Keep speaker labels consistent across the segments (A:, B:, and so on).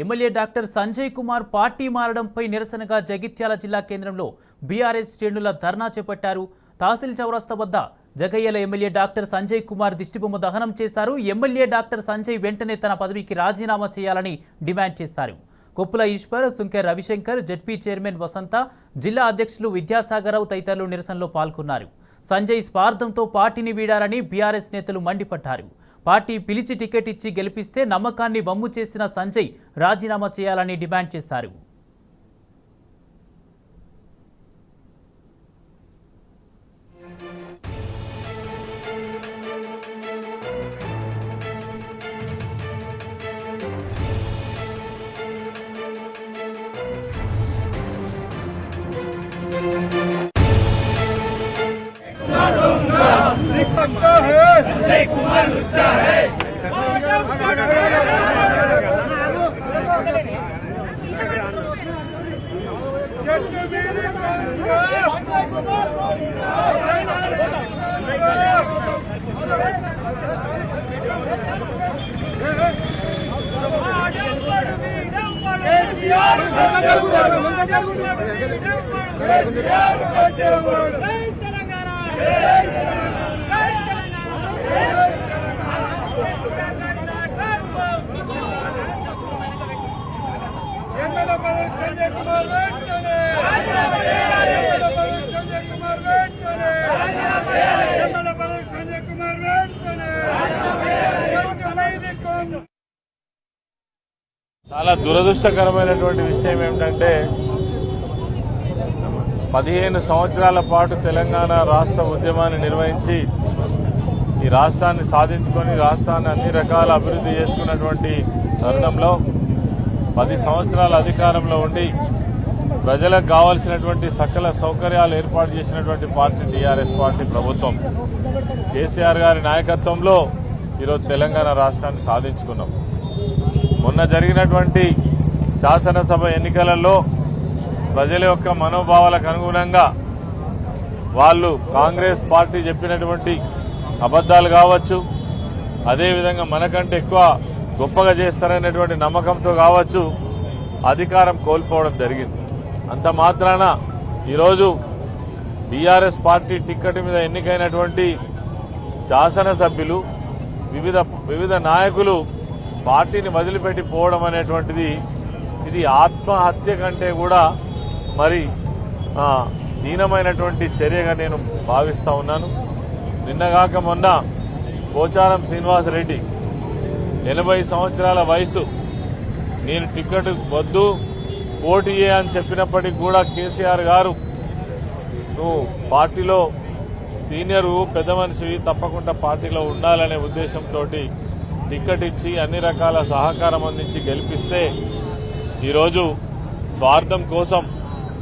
A: MLA doctor Sanjay Kumar party మారడంపై నిరసనగా జగిత్యాల జిల్లా కేంద్రంలో బీఆర్ఎస్ శ్రేణుల ధర్నా చేపట్టారు. తహసీల్ చౌరస్తా వద్ద జగయ్యల ఎమ్మెల్యే డాక్టర్ సంజయ్ కుమార్ దిష్టిబొమ్మ దహనం చేశారు. ఎమ్మెల్యే డాక్టర్ సంజయ్ వెంటనే తన పదవికి రాజీనామా చేయాలని డిమాండ్ చేశారు. కొప్పుల ఈశ్వర్, సుంకె రవిశంకర్, జెడ్పీ చైర్మన్ వసంత, జిల్లా అధ్యక్షులు విద్యాసాగరరావు తదితరులు నిరసనలో పాల్గొన్నారు. సంజయ్ స్వార్థంతో పార్టీని వీడారని బీఆర్ఎస్ నేతలు మండిపడ్డారు. పార్టీ పిలిచి టికెట్ ఇచ్చి గెలిపిస్తే నమ్మకాన్ని వమ్ము చేసిన సంజయ్ రాజీనామా చేయాలని డిమాండ్ చేశారు.
B: संजय कुमार लुच्चा है। संजय कुमार చాలా దురదృష్టకరమైనటువంటి విషయం ఏమిటంటే 15 సంవత్సరాల పాటు తెలంగాణ రాష్ట్ర ఉద్యమాన్ని నిర్వహించి ఈ రాష్ట్రాన్ని సాధించుకొని రాష్ట్రాన్ని అన్ని రకాల అభివృద్ధి చేసుకున్నటువంటి తరుణంలో 10 సంవత్సరాల అధికారంలో ఉండి ప్రజలకు కావాల్సినటువంటి సకల సౌకర్యాలు ఏర్పాటు చేసినటువంటి పార్టీ టీఆర్ఎస్ పార్టీ ప్రభుత్వం. కేసీఆర్ గారి నాయకత్వంలో ఈరోజు తెలంగాణ రాష్ట్రాన్ని సాధించుకున్నాం. మొన్న జరిగినటువంటి శాసనసభ ఎన్నికలలో ప్రజల యొక్క మనోభావాలకు అనుగుణంగా వాళ్ళు కాంగ్రెస్ పార్టీ చెప్పినటువంటి అబద్దాలు కావచ్చు, అదేవిధంగా మనకంటే ఎక్కువ గొప్పగా చేస్తారనేటువంటి నమ్మకంతో కావచ్చు అధికారం కోల్పోవడం జరిగింది. అంత మాత్రాన ఈరోజు బీఆర్ఎస్ పార్టీ టిక్కెట్ మీద ఎన్నికైనటువంటి శాసనసభ్యులు వివిధ నాయకులు పార్టీని వదిలిపెట్టి పోవడం అనేటువంటిది ఇది ఆత్మహత్య కంటే కూడా మరి దీనమైనటువంటి చర్యగా నేను భావిస్తా ఉన్నాను. నిన్నగాక మొన్న పోచారం శ్రీనివాసరెడ్డి 80 సంవత్సరాల వయసు, నేను టికెట్ వద్దు పోటీ అని చెప్పినప్పటికీ కూడా కేసీఆర్ గారు నువ్వు పార్టీలో సీనియరు పెద్ద మనిషివి తప్పకుండా పార్టీలో ఉండాలనే ఉద్దేశంతో టికెట్ ఇచ్చి అన్ని రకాల సహకారం అందించి గెలిపిస్తే ఈరోజు స్వార్థం కోసం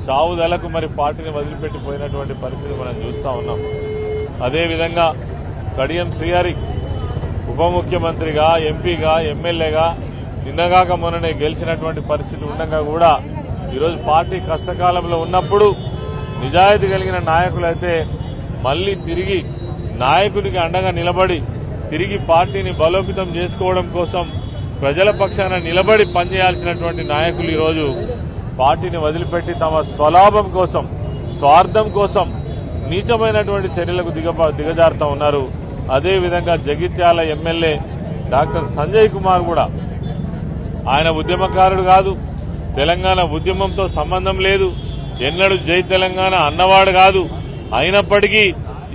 B: చావుదలకు మరి పార్టీని వదిలిపెట్టిపోయినటువంటి పరిస్థితి మనం చూస్తూ ఉన్నాం. అదేవిధంగా కడియం శ్రీహరి ఉప ముఖ్యమంత్రిగా, ఎంపీగా, ఎమ్మెల్యేగా నిన్నగాక మొన్ననే గెలిచినటువంటి పరిస్థితి ఉండగా కూడా ఈరోజు పార్టీ కష్టకాలంలో ఉన్నప్పుడు నిజాయితీ కలిగిన నాయకులైతే మళ్లీ తిరిగి నాయకునికి అండగా నిలబడి తిరిగి పార్టీని బలోపేతం చేసుకోవడం కోసం ప్రజల పక్షాన నిలబడి పనిచేయాల్సినటువంటి నాయకులు ఈరోజు పార్టీని వదిలిపెట్టి తమ స్వలాభం కోసం, స్వార్థం కోసం నీచమైనటువంటి చర్యలకు దిగజారుతా ఉన్నారు. అదేవిధంగా జగిత్యాల ఎమ్మెల్యే డాక్టర్ సంజయ్ కుమార్ కూడా ఆయన ఉద్యమకారుడు కాదు, తెలంగాణ ఉద్యమంతో సంబంధం లేదు, ఎన్నడూ జై తెలంగాణ అన్నవాడు కాదు. అయినప్పటికీ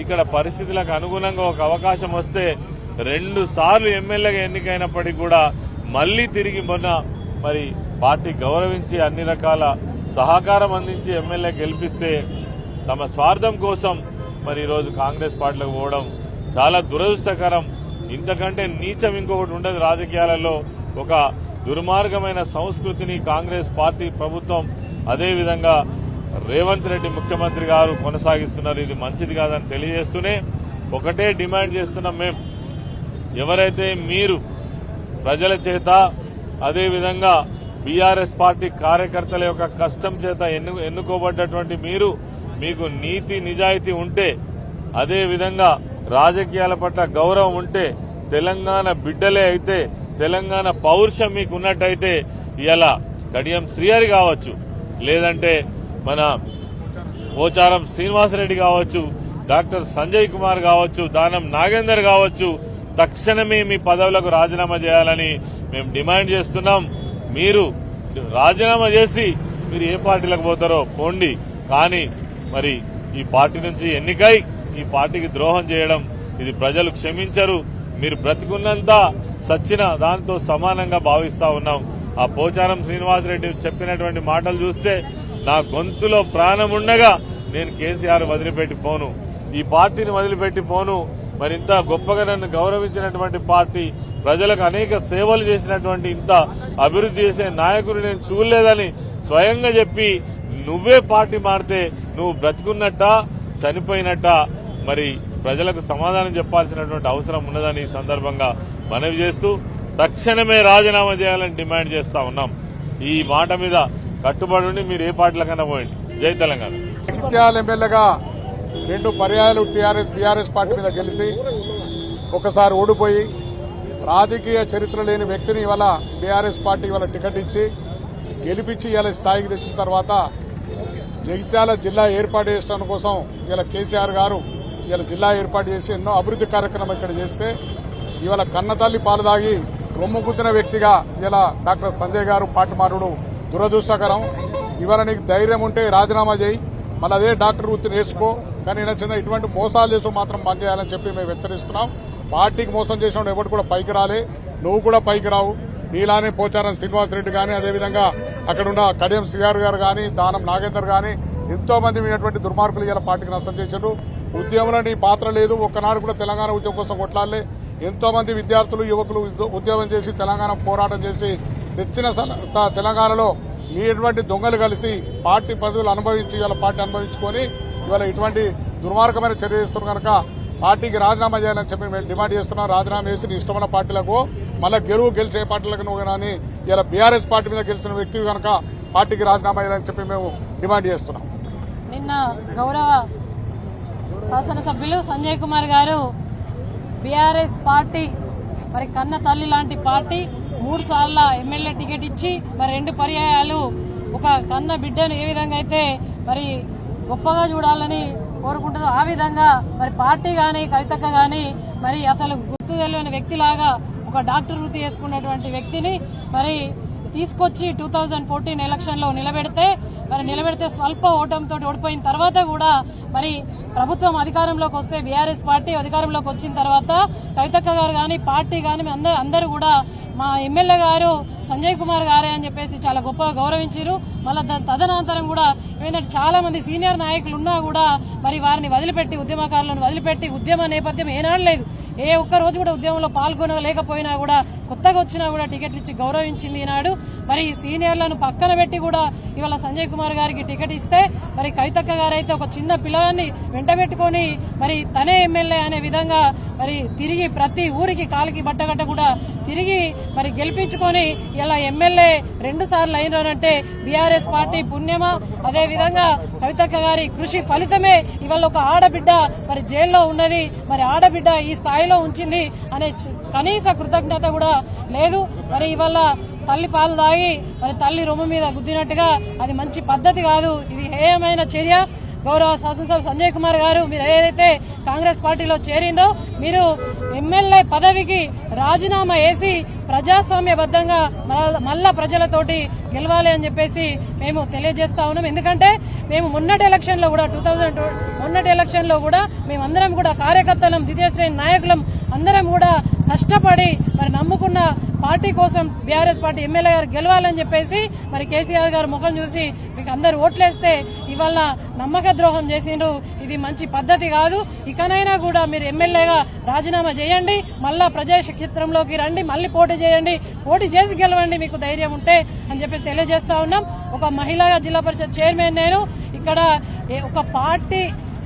B: ఇక్కడ పరిస్థితులకు అనుగుణంగా ఒక అవకాశం వస్తే 2 సార్లు ఎమ్మెల్యేగా ఎన్నికైనప్పటికీ కూడా మళ్లీ తిరిగి మొన్న మరి పార్టీ గౌరవించి అన్ని రకాల సహకారం అందించి ఎమ్మెల్యే గెలిపిస్తే తమ స్వార్థం కోసం మరి ఈరోజు కాంగ్రెస్ పార్టీలకు పోవడం చాలా దురదృష్టకరం. ఇంతకంటే నీచం ఇంకొకటి ఉండదు రాజకీయాలలో. ఒక దుర్మార్గమైన సంస్కృతిని కాంగ్రెస్ పార్టీ ప్రభుత్వం, అదేవిధంగా రేవంత్ రెడ్డి ముఖ్యమంత్రి గారు కొనసాగిస్తున్నారు. ఇది మంచిది కాదని తెలియజేస్తూనే ఒకటే డిమాండ్ చేస్తున్నాం. మేము ఎవరైతే మీరు ప్రజల చేత, అదేవిధంగా బీఆర్ఎస్ పార్టీ కార్యకర్తల యొక్క కష్టం చేత ఎన్నుకోబడ్డటువంటి మీకు నీతి నిజాయితీ ఉంటే, అదేవిధంగా రాజకీయాల పట్ల గౌరవం ఉంటే, తెలంగాణ బిడ్డలే అయితే, తెలంగాణ పౌరుషం మీకు ఉన్నట్టయితే ఇవాళ కడియం శ్రీహరి కావచ్చు, లేదంటే మన పోచారం శ్రీనివాసరెడ్డి కావచ్చు, డాక్టర్ సంజయ్ కుమార్ కావచ్చు, దానం నాగేందర్ కావచ్చు, తక్షణమే మీ పదవులకు రాజీనామా చేయాలని మేము డిమాండ్ చేస్తున్నాం. మీరు రాజీనామా చేసి మీరు ఏ పార్టీలకు పోతారో పోండి, కానీ మరి ఈ పార్టీ నుంచి ఎన్నికై ఈ పార్టీకి ద్రోహం చేయడం ఇది ప్రజలు క్షమించరు. మీరు బ్రతికున్నంత సచ్చిన దాంతో సమానంగా భావిస్తా ఉన్నాం. ఆ పోచారం శ్రీనివాసరెడ్డి చెప్పినటువంటి మాటలు చూస్తే నా గొంతులో ప్రాణం ఉండగా నేను కేసీఆర్ వదిలిపెట్టి పోను, ఈ పార్టీని వదిలిపెట్టి పోను. మరింత గొప్పగా నన్ను గౌరవించినటువంటి పార్టీ, ప్రజలకు అనేక సేవలు చేసినటువంటి ఇంత అభివృద్ధి చేసే నాయకుడు నేను చూడలేదని స్వయంగా చెప్పి నువ్వే పార్టీ మారితే నువ్వు బ్రతికున్నట్ట చనిపోయినట్ట, మరి ప్రజలకు సమాధానం చెప్పాల్సినటువంటి అవసరం ఉన్నదని ఈ సందర్భంగా మనవి చేస్తూ తక్షణమే రాజీనామా చేయాలని డిమాండ్ చేస్తా ఉన్నాం. ఈ మాట మీద కట్టుబడి మీరు ఏ పార్టీలకన్నా పోయండి. జై తెలంగాణ.
C: జగిత్యాల ఎమ్మెల్యేగా 2 పర్యాయాలు బీఆర్ఎస్ పార్టీ మీద గెలిచి ఒకసారి ఓడిపోయి రాజకీయ చరిత్ర లేని వ్యక్తిని ఇవాళ బీఆర్ఎస్ పార్టీ ఇవాళ టికెట్ ఇచ్చి గెలిపించి ఇవాళ స్థాయికి తెచ్చిన తర్వాత జగిత్యాల జిల్లా ఏర్పాటు చేయడం కోసం ఇవాళ కేసీఆర్ గారు ఇవాళ జిల్లా ఏర్పాటు చేసి ఎన్నో అభివృద్ధి కార్యక్రమం ఇక్కడ చేస్తే ఇవాళ కన్నతల్లి పాలు దాగి రొమ్ము గుద్దిన వ్యక్తిగా ఇలా డాక్టర్ సంజయ్ గారు పార్టీ మారుడు దురదృష్టకరం. ఇవాళ నీకు ధైర్యం ఉంటే రాజీనామా చేయి, మళ్ళీ అదే డాక్టర్ వృత్తి నేర్చుకో, కానీ చిన్న ఇటువంటి మోసాలు చేసి మాత్రం బంద్ చేయాలని చెప్పి మేము హెచ్చరిస్తున్నాం. పార్టీకి మోసం చేసిన ఎవరు కూడా పైకి రాలే, నువ్వు కూడా పైకి రావు. నీలానే పోచారం శ్రీనివాసరెడ్డి కానీ, అదేవిధంగా అక్కడున్న కడియం శ్రీహరి గారు కానీ, దానం నాగేందర్ కానీ ఎంతో మంది మీటువంటి దుర్మార్గులు ఇలా పార్టీకి నష్టం చేశారు. ఉద్యమంలో నీ పాత్ర లేదు. ఒక్కనాడు కూడా తెలంగాణ ఉద్యమం కోసం కొట్లాడలే. ఎంతో మంది విద్యార్థులు యువకులు ఉద్యమం చేసి తెలంగాణ పోరాటం చేసి తెచ్చిన తెలంగాణలో మీటువంటి దొంగలు కలిసి పార్టీ పదవులు అనుభవించి ఇవాళ పార్టీ అనుభవించుకొని ఇవాళ ఇటువంటి దుర్మార్గమైన చర్య చేస్తున్నారు కనుక పార్టీకి రాజీనామా చేయాలని చెప్పి మేము డిమాండ్ చేస్తున్నాం. రాజీనామా చేసి నీ ఇష్టమైన పార్టీలకు మళ్ళీ గెలిచే పార్టీలకు నువ్వు కానీ ఇలా బీఆర్ఎస్ పార్టీ మీద గెలిచిన వ్యక్తి కనుక పార్టీకి రాజీనామా చేయాలని చెప్పి మేము డిమాండ్ చేస్తున్నాం.
D: నిన్న గౌరవ శాసనసభ్యులు సంజయ్ కుమార్ గారు బీఆర్ఎస్ పార్టీ మరి కన్న తల్లి లాంటి పార్టీ 3 సార్ల ఎమ్మెల్యే టికెట్ ఇచ్చి మరి 2 పర్యాయాలు ఒక కన్న బిడ్డను ఏ విధంగా అయితే మరి గొప్పగా చూడాలని కోరుకుంటుందో ఆ విధంగా మరి పార్టీ గాని కవితక్క గాని మరి అసలు గుర్తు తెలియని వ్యక్తిలాగా ఒక డాక్టర్ వృత్తి చేసుకున్నటువంటి వ్యక్తిని మరి తీసుకొచ్చి 2014 ఎలక్షన్ లో నిలబెడితే స్వల్ప ఓటంతో ఓడిపోయిన తర్వాత కూడా మరి ప్రభుత్వం అధికారంలోకి వస్తే బీఆర్ఎస్ పార్టీ అధికారంలోకి వచ్చిన తర్వాత కవితక్క గారు కానీ పార్టీ కానీ అందరూ కూడా మా ఎమ్మెల్యే గారు సంజయ్ కుమార్ గారే అని చెప్పేసి చాలా గొప్పగా గౌరవించారు. మళ్ళీ తదనంతరం కూడా ఏంటంటే చాలా మంది సీనియర్ నాయకులు ఉన్నా కూడా మరి వారిని వదిలిపెట్టి ఉద్యమకారులను వదిలిపెట్టి ఉద్యమ నేపథ్యం ఏనాడు లేదు. ఏ ఒక్క రోజు కూడా ఉద్యమంలో పాల్గొనలేకపోయినా కూడా కొత్తగా వచ్చినా కూడా టికెట్లు ఇచ్చి గౌరవించింది ఈనాడు. మరి సీనియర్లను పక్కన పెట్టి కూడా ఇవాళ సంజయ్ కుమార్ గారికి టికెట్ ఇస్తే మరి కవితక్క గారైతే ఒక చిన్న పిల్లగాన్ని వెంటబెట్టుకొని మరి తనే ఎమ్మెల్యే అనే విధంగా మరి తిరిగి ప్రతి ఊరికి కాలికి బట్టగట్ట కూడా తిరిగి మరి గెలిపించుకొని ఇలా ఎమ్మెల్యే 2 సార్లు అయినారంటే బీఆర్ఎస్ పార్టీ పుణ్యమా, అదే విధంగా కవితక్క గారి కృషి ఫలితమే ఇవాళ ఒక ఆడబిడ్డ మరి జైల్లో ఉన్నది. మరి ఆడబిడ్డ ఈ స్థాయిలో ఉంచింది అనే కనీస కృతజ్ఞత కూడా లేదు. మరి ఇవాళ తల్లి పాలు తాగి మరి తల్లి రొమ్ము మీద గుద్దినట్టుగా అది మంచి పద్ధతి కాదు. ఇది హేయమైన చర్య. గౌరవ శాసనసభ సంజయ్ కుమార్ గారు మీరు ఏదైతే కాంగ్రెస్ పార్టీలో చేరిందో మీరు ఎమ్మెల్యే పదవికి రాజీనామా వేసి ప్రజాస్వామ్యబద్ధంగా మళ్ళా ప్రజలతోటి గెలవాలి అని చెప్పేసి మేము తెలియజేస్తా ఉన్నాం. ఎందుకంటే మేము మొన్నటి ఎలక్షన్ లో కూడా మేమందరం కూడా కార్యకర్తలం, ద్వితీయ శ్రేణి నాయకులం అందరం కూడా కష్టపడి మరి నమ్ముకున్న పార్టీ కోసం బీఆర్ఎస్ పార్టీ ఎమ్మెల్యే గారు గెలవాలని చెప్పేసి మరి కేసీఆర్ గారు ముఖం చూసి మీకు అందరు ఓట్లేస్తే ఇవాళ నమ్మక ద్రోహం చేసిండ్రు. ఇది మంచి పద్ధతి కాదు. ఇకనైనా కూడా మీరు ఎమ్మెల్యేగా రాజీనామా చేయండి, మళ్ళా ప్రజాక్షేత్రంలోకి రండి, మళ్ళీ పోటీ చేయండి, పోటీ చేసి గెలవండి మీకు ధైర్యం ఉంటే అని చెప్పి తెలియజేస్తా ఉన్నాం. ఒక మహిళగా జిల్లా పరిషత్ చైర్మన్ నేను ఇక్కడ ఒక పార్టీ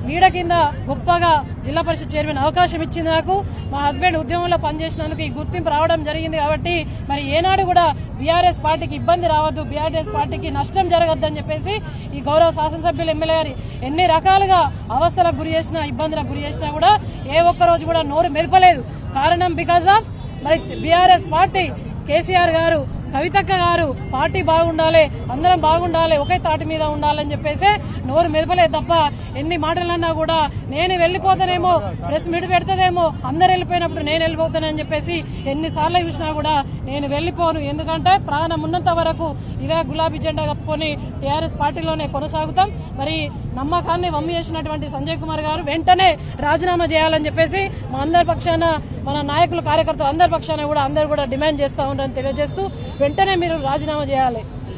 D: నీడ కింద గొప్పగా జిల్లా పరిషత్ చైర్మన్ అవకాశం ఇచ్చింది నాకు. మా హస్బెండ్ ఉద్యమంలో పనిచేసినందుకు ఈ గుర్తింపు రావడం జరిగింది. కాబట్టి మరి ఏనాడు కూడా బీఆర్ఎస్ పార్టీకి ఇబ్బంది రావద్దు, బీఆర్ఎస్ పార్టీకి నష్టం జరగద్దని చెప్పేసి ఈ గౌరవ శాసనసభ్యులు ఎమ్మెల్యే గారు ఎన్ని రకాలుగా అవస్థలకు గురి చేసినా ఇబ్బందులకు గురి చేసినా కూడా ఏ ఒక్క రోజు కూడా నోరు మెదపలేదు. కారణం బికాజ్ ఆఫ్ మరి బీఆర్ఎస్ పార్టీ కేసీఆర్ గారు కవితక్క గారు పార్టీ బాగుండాలి, అందరం బాగుండాలి, ఒకే తాటి మీద ఉండాలని చెప్పేసి నోరు మెదపలే తప్ప ఎన్ని మాటలన్నా కూడా నేను వెళ్ళిపోతానేమో, ప్రెస్ మీట్ పెడతాదేమో, అందరు వెళ్ళిపోయినప్పుడు నేను వెళ్ళిపోతానని చెప్పేసి ఎన్నిసార్లు చూసినా కూడా నేను వెళ్ళిపోను. ఎందుకంటే ప్రాణం ఉన్నంత వరకు ఇదే గులాబీ జెండా కప్పుకొని టీఆర్ఎస్ పార్టీలోనే కొనసాగుతాం. మరి నమ్మకాన్ని వమ్మి చేసినటువంటి సంజయ్ కుమార్ గారు వెంటనే రాజీనామా చేయాలని చెప్పేసి మా అందరి పక్షాన, మన నాయకులు కార్యకర్తలు అందరి పక్షాన కూడా అందరూ కూడా డిమాండ్ చేస్తా ఉన్నారని తెలియజేస్తూ వెంటనే మీరు రాజీనామా చేయాలి.